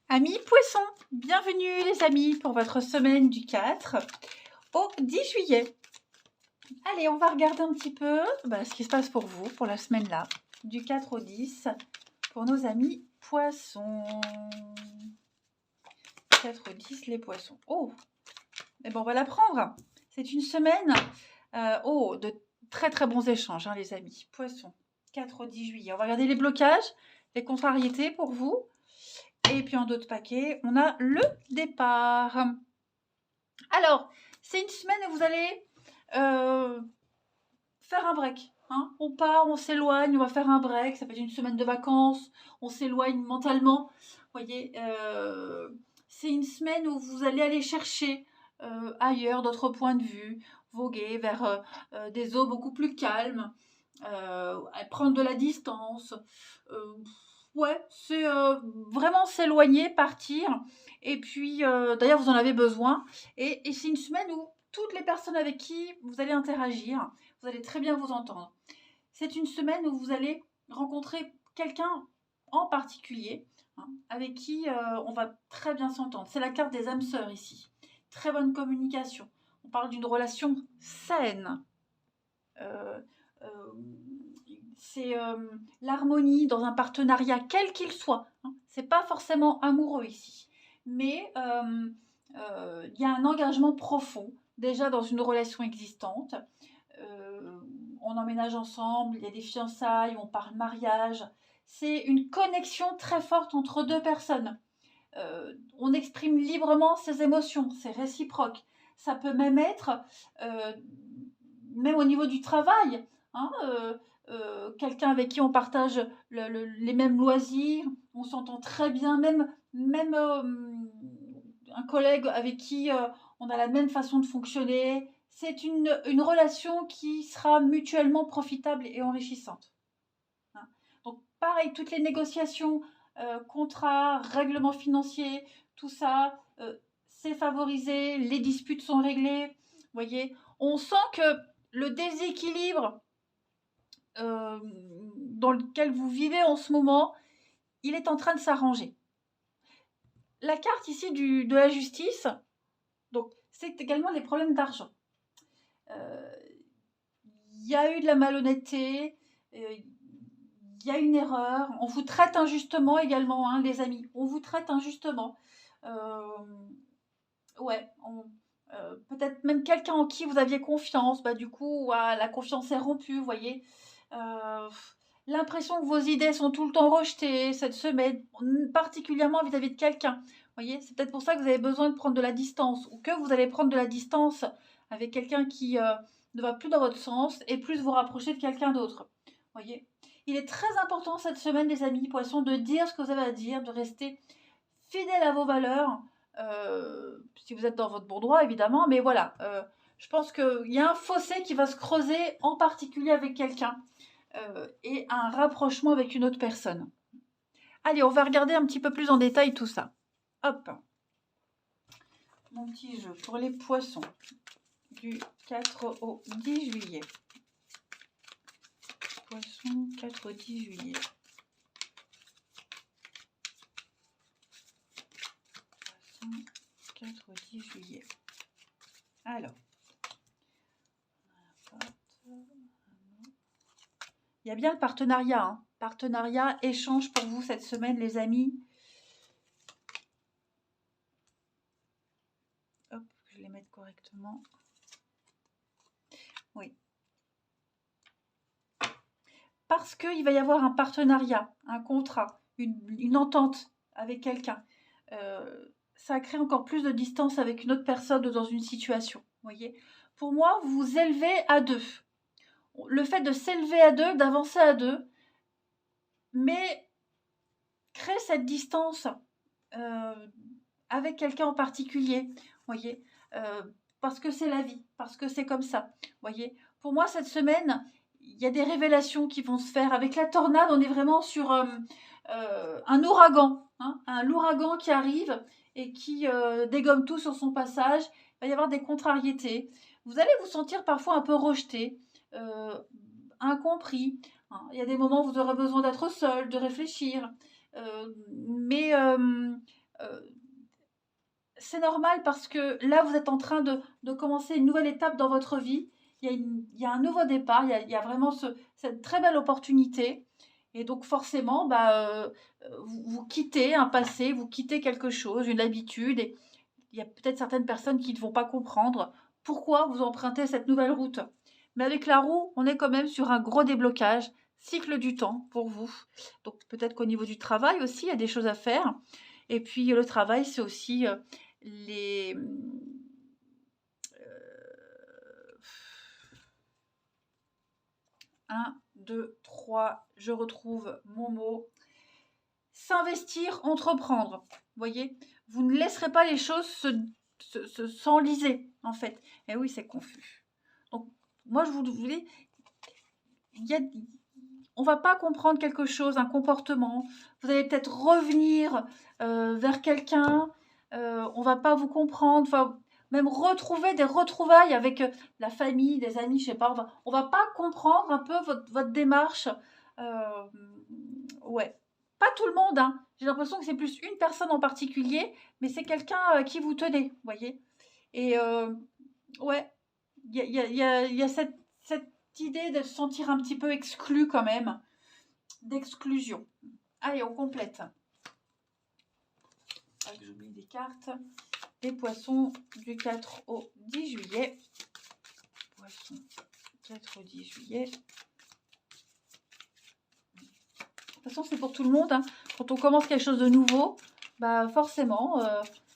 Amis poissons, bienvenue les amis pour votre semaine du 4 au 10 juillet. Allez, on va regarder un petit peu ce qui se passe pour vous pour la semaine là, du 4 au 10, pour nos amis poissons. 4 au 10 les poissons. Oh, mais bon, on va la prendre. C'est une semaine de très très bons échanges les amis. Poissons, 4 au 10 juillet. On va regarder les blocages, les contrariétés pour vous. Et puis en d'autres paquets, on a le départ. Alors, c'est une semaine où vous allez faire un break. On part, on s'éloigne, on va faire un break. Ça peut être une semaine de vacances, on s'éloigne mentalement. Vous voyez, c'est une semaine où vous allez aller chercher ailleurs d'autres points de vue, voguer vers des eaux beaucoup plus calmes, prendre de la distance. Ouais, c'est vraiment s'éloigner, partir. Et puis, d'ailleurs, vous en avez besoin. Et c'est une semaine où toutes les personnes avec qui vous allez interagir, vous allez très bien vous entendre. C'est une semaine où vous allez rencontrer quelqu'un en particulier, avec qui on va très bien s'entendre. C'est la carte des âmes sœurs ici. Très bonne communication. On parle d'une relation saine. C'est l'harmonie dans un partenariat, quel qu'il soit. C'est pas forcément amoureux ici, mais il y a un engagement profond déjà dans une relation existante. On emménage ensemble, il y a des fiançailles, on parle mariage. C'est une connexion très forte entre deux personnes. On exprime librement ses émotions, c'est réciproque. Ça peut même être, même au niveau du travail, quelqu'un avec qui on partage les mêmes loisirs, on s'entend très bien, même un collègue avec qui on a la même façon de fonctionner. C'est une relation qui sera mutuellement profitable et enrichissante. Donc pareil, toutes les négociations, contrats, règlements financiers, tout ça, c'est favorisé, les disputes sont réglées. Vous voyez, on sent que le déséquilibre dans lequel vous vivez en ce moment, il est en train de s'arranger. La carte ici de la justice, donc c'est également les problèmes d'argent. Il y a eu de la malhonnêteté, il y a une erreur, on vous traite injustement également, les amis, on vous traite injustement. Ouais, peut-être même quelqu'un en qui vous aviez confiance, du coup, la confiance est rompue, vous voyez. L'impression que vos idées sont tout le temps rejetées cette semaine, particulièrement vis-à-vis de quelqu'un. Vous voyez, c'est peut-être pour ça que vous avez besoin de prendre de la distance, ou que vous allez prendre de la distance avec quelqu'un qui ne va plus dans votre sens et plus vous rapprocher de quelqu'un d'autre. Vous voyez, il est très important cette semaine, les amis poissons, de dire ce que vous avez à dire, de rester fidèle à vos valeurs, si vous êtes dans votre bon droit, évidemment, mais voilà, je pense qu'il y a un fossé qui va se creuser, en particulier avec quelqu'un, et un rapprochement avec une autre personne. Allez, on va regarder un petit peu plus en détail tout ça. Hop, mon petit jeu pour les poissons, du 4 au 10 juillet. Poisson, 4 au 10 juillet. 4 au 10 juillet. Alors, il y a bien le partenariat. Partenariat, échange pour vous cette semaine, les amis. Hop, je vais les mettre correctement. Oui. Parce qu'il va y avoir un partenariat, un contrat, une entente avec quelqu'un. Ça crée encore plus de distance avec une autre personne ou dans une situation. Vous voyez, pour moi, vous vous élevez à deux. Le fait de s'élever à deux, d'avancer à deux, mais crée cette distance avec quelqu'un en particulier. Voyez, parce que c'est la vie, parce que c'est comme ça. Voyez, pour moi, cette semaine, il y a des révélations qui vont se faire. Avec la tornade, on est vraiment sur un ouragan, un ouragan qui arrive et qui dégomme tout sur son passage. Il va y avoir des contrariétés. Vous allez vous sentir parfois un peu rejeté, incompris. Il y a des moments où vous aurez besoin d'être seul, de réfléchir. Mais c'est normal parce que là, vous êtes en train de commencer une nouvelle étape dans votre vie. Il y a un nouveau départ, il y a vraiment cette très belle opportunité. Et donc forcément, vous quittez un passé, vous quittez quelque chose, une habitude. Et il y a peut-être certaines personnes qui ne vont pas comprendre pourquoi vous empruntez cette nouvelle route. Mais avec la roue, on est quand même sur un gros déblocage, cycle du temps pour vous. Donc peut-être qu'au niveau du travail aussi, il y a des choses à faire. Et puis le travail, c'est aussi les... 1, 2, 3, je retrouve mon mot. S'investir, entreprendre. Vous voyez, vous ne laisserez pas les choses s'enliser, en fait. Et oui, c'est confus. Donc, moi, je vous dis, on ne va pas comprendre quelque chose, un comportement. Vous allez peut-être revenir vers quelqu'un. On ne va pas vous comprendre. Enfin, même retrouver des retrouvailles avec la famille, des amis, je ne sais pas. On va pas comprendre un peu votre démarche. Ouais. Pas tout le monde, hein. J'ai l'impression que c'est plus une personne en particulier, mais c'est quelqu'un qui vous tenez, vous voyez. Et ouais, il y a cette idée de se sentir un petit peu exclu quand même, d'exclusion. Allez, on complète. J'oublie des cartes. Les poissons du 4 au 10 juillet. Poissons 4 au 10 juillet. De toute façon, c'est pour tout le monde, hein. Quand on commence quelque chose de nouveau, bah forcément,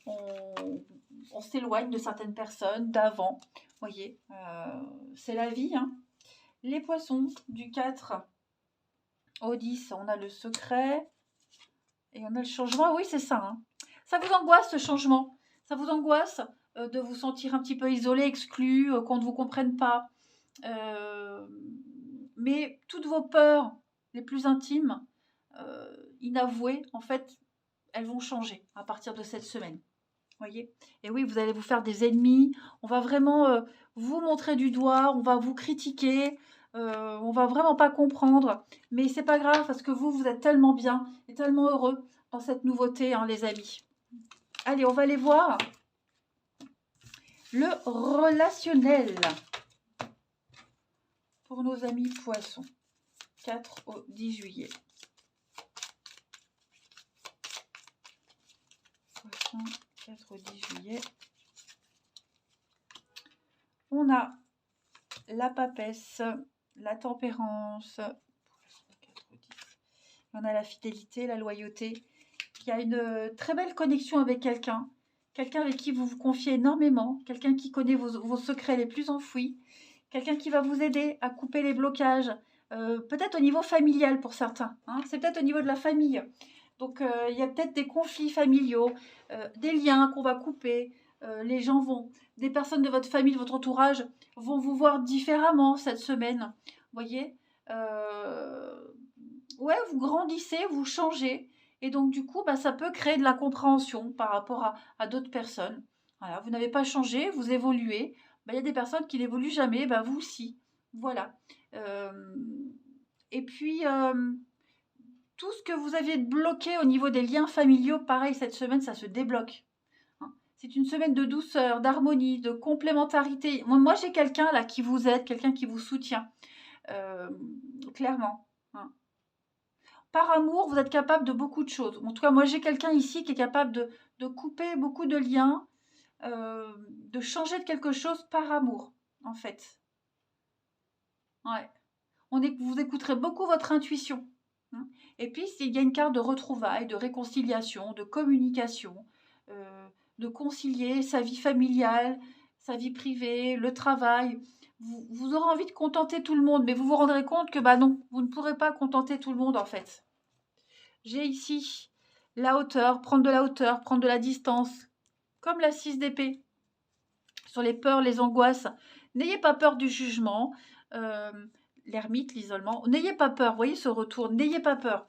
on s'éloigne de certaines personnes d'avant. Vous voyez, c'est la vie, hein. Les poissons, du 4 au 10, on a le secret et on a le changement. Oui, c'est ça, hein. Ça vous angoisse, ce changement. Ça vous angoisse de vous sentir un petit peu isolé, exclu, qu'on ne vous comprenne pas. Mais toutes vos peurs les plus intimes, inavouées, en fait, elles vont changer à partir de cette semaine. Voyez. Et oui, vous allez vous faire des ennemis. On va vraiment vous montrer du doigt. On va vous critiquer. On va vraiment pas comprendre. Mais c'est pas grave parce que vous êtes tellement bien et tellement heureux dans cette nouveauté, hein, les amis. Allez, on va aller voir le relationnel pour nos amis poissons. 4 au 10 juillet. Poissons, 4 au 10 juillet. On a la papesse, la tempérance. On a la fidélité, la loyauté. Il y a une très belle connexion avec quelqu'un. Quelqu'un avec qui vous vous confiez énormément. Quelqu'un qui connaît vos secrets les plus enfouis. Quelqu'un qui va vous aider à couper les blocages. Peut-être au niveau familial pour certains, hein. C'est peut-être au niveau de la famille. Donc, il y a peut-être des conflits familiaux, des liens qu'on va couper. Les gens vont, des personnes de votre famille, de votre entourage, vont vous voir différemment cette semaine. Vous voyez, ouais, vous grandissez, vous changez. Et donc, du coup, ça peut créer de la compréhension par rapport à d'autres personnes. Voilà, vous n'avez pas changé, vous évoluez. Il y a des personnes qui n'évoluent jamais, vous aussi. Voilà. Et puis, tout ce que vous aviez bloqué au niveau des liens familiaux, pareil, cette semaine, ça se débloque. Hein. C'est une semaine de douceur, d'harmonie, de complémentarité. Moi j'ai quelqu'un là qui vous aide, quelqu'un qui vous soutient. Clairement. Hein. Par amour, vous êtes capable de beaucoup de choses. En tout cas, moi j'ai quelqu'un ici qui est capable de couper beaucoup de liens, de changer de quelque chose par amour, en fait. Ouais. Vous écouterez beaucoup votre intuition. Hein. Et puis, il y a une carte de retrouvailles, de réconciliation, de communication, de concilier sa vie familiale, sa vie privée, le travail. Vous aurez envie de contenter tout le monde, mais vous vous rendrez compte que non, vous ne pourrez pas contenter tout le monde en fait. J'ai ici la hauteur, prendre de la distance, comme la 6 d'épée, sur les peurs, les angoisses. N'ayez pas peur du jugement. L'ermite, l'isolement. N'ayez pas peur, vous voyez ce retour, n'ayez pas peur.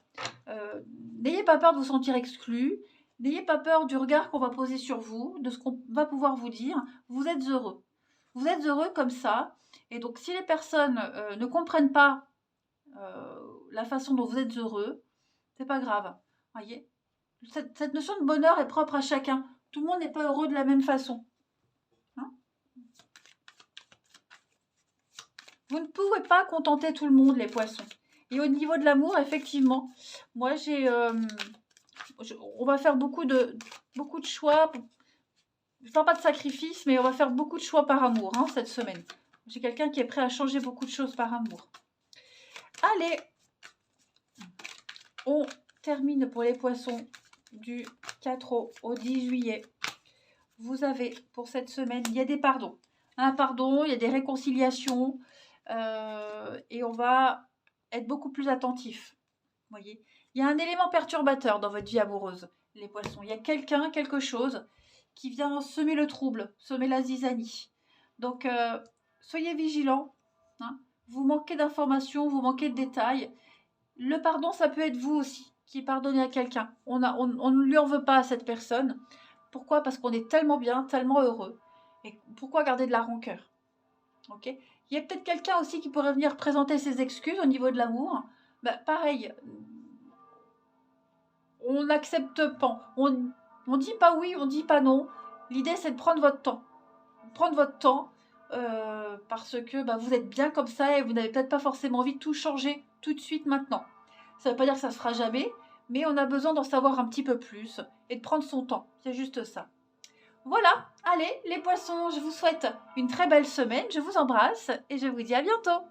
N'ayez pas peur de vous sentir exclu, n'ayez pas peur du regard qu'on va poser sur vous, de ce qu'on va pouvoir vous dire. Vous êtes heureux. Vous êtes heureux comme ça. Et donc, si les personnes ne comprennent pas la façon dont vous êtes heureux, c'est pas grave. Voyez. Cette notion de bonheur est propre à chacun. Tout le monde n'est pas heureux de la même façon. Hein? Vous ne pouvez pas contenter tout le monde, les poissons. Et au niveau de l'amour, effectivement, moi on va faire beaucoup de choix. Je ne parle pas de sacrifice, mais on va faire beaucoup de choix par amour cette semaine. J'ai quelqu'un qui est prêt à changer beaucoup de choses par amour. Allez, on termine pour les poissons du 4 au 10 juillet. Vous avez pour cette semaine, il y a des pardons. Un pardon, il y a des réconciliations. Et on va être beaucoup plus attentif. Voyez, il y a un élément perturbateur dans votre vie amoureuse, les poissons. Il y a quelqu'un, quelque chose qui vient semer le trouble, semer la zizanie. Donc, soyez vigilants. Hein. Vous manquez d'informations, vous manquez de détails. Le pardon, ça peut être vous aussi qui pardonnez à quelqu'un. On ne lui en veut pas à cette personne. Pourquoi? Parce qu'on est tellement bien, tellement heureux. Et pourquoi garder de la rancœur? Ok. Il y a peut-être quelqu'un aussi qui pourrait venir présenter ses excuses au niveau de l'amour. Pareil, on n'accepte pas. On dit pas oui, on dit pas non. L'idée, c'est de prendre votre temps. Prendre votre temps parce que vous êtes bien comme ça et vous n'avez peut-être pas forcément envie de tout changer tout de suite maintenant. Ça ne veut pas dire que ça ne se fera jamais, mais on a besoin d'en savoir un petit peu plus et de prendre son temps. C'est juste ça. Voilà, allez les poissons, je vous souhaite une très belle semaine, je vous embrasse et je vous dis à bientôt.